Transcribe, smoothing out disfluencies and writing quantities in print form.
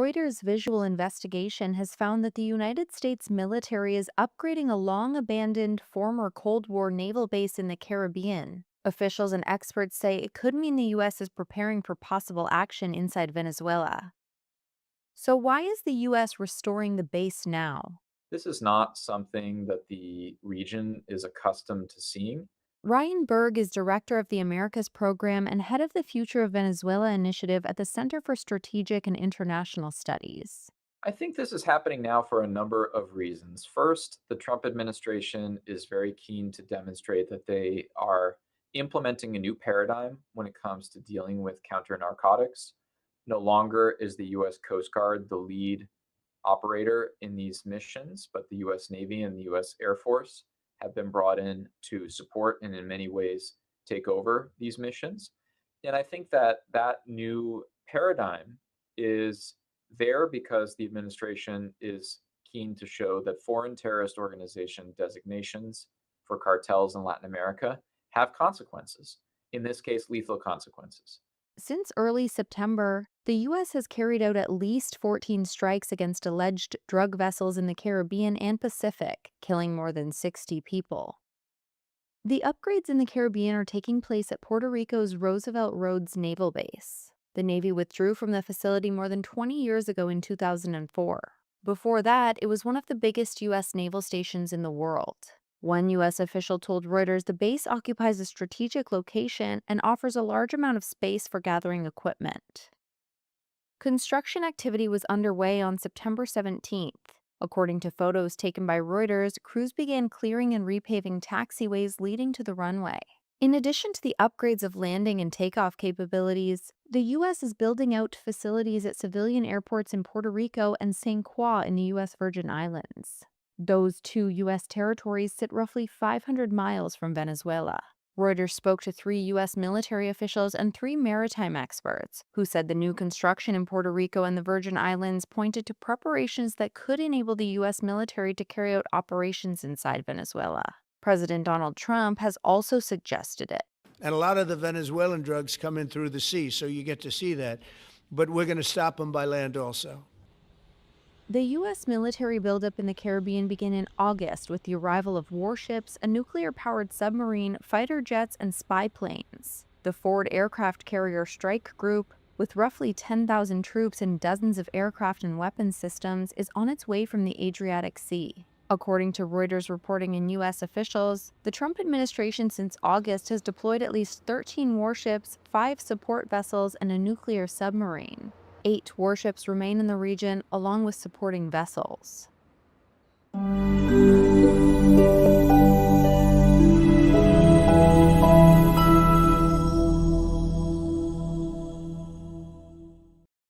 Reuters' visual investigation has found that the United States military is upgrading a long abandoned former Cold War naval base in the Caribbean. Officials and experts say it could mean the U.S. is preparing for possible action inside Venezuela. So, why is the U.S. restoring the base now? This is not something that the region is accustomed to seeing. Ryan Berg is director of the Americas program and head of the Future of Venezuela initiative at the Center for Strategic and International Studies. I think this is happening now for a number of reasons. First, the Trump administration is very keen to demonstrate that they are implementing a new paradigm when it comes to dealing with counter narcotics. No longer is the US Coast Guard the lead operator in these missions, but the US Navy and the US Air Force have been brought in to support and in many ways take over these missions. And I think that that new paradigm is there because the administration is keen to show that foreign terrorist organization designations for cartels in Latin America have consequences, in this case, lethal consequences. Since early September, the U.S. has carried out at least 14 strikes against alleged drug vessels in the Caribbean and Pacific, killing more than 60 people. The upgrades in the Caribbean are taking place at Puerto Rico's Roosevelt Roads Naval Base. The Navy withdrew from the facility more than 20 years ago in 2004. Before that, it was one of the biggest U.S. naval stations in the world. One U.S. official told Reuters the base occupies a strategic location and offers a large amount of space for gathering equipment. Construction activity was underway on September 17th. According to photos taken by Reuters, crews began clearing and repaving taxiways leading to the runway. In addition to the upgrades of landing and takeoff capabilities, the U.S. is building out facilities at civilian airports in Puerto Rico and St. Croix in the U.S. Virgin Islands. Those two U.S. territories sit roughly 500 miles from Venezuela. Reuters spoke to 3 U.S. military officials and 3 maritime experts, who said the new construction in Puerto Rico and the Virgin Islands pointed to preparations that could enable the U.S. military to carry out operations inside Venezuela. President Donald Trump has also suggested it. And a lot of the Venezuelan drugs come in through the sea, so you get to see that. But we're going to stop them by land also. The U.S. military buildup in the Caribbean began in August with the arrival of warships, a nuclear-powered submarine, fighter jets, and spy planes. The Ford Aircraft Carrier Strike Group, with roughly 10,000 troops and dozens of aircraft and weapons systems, is on its way from the Adriatic Sea. According to Reuters reporting in U.S. officials, the Trump administration since August has deployed at least 13 warships, 5 support vessels, and a nuclear submarine. 8 warships remain in the region, along with supporting vessels.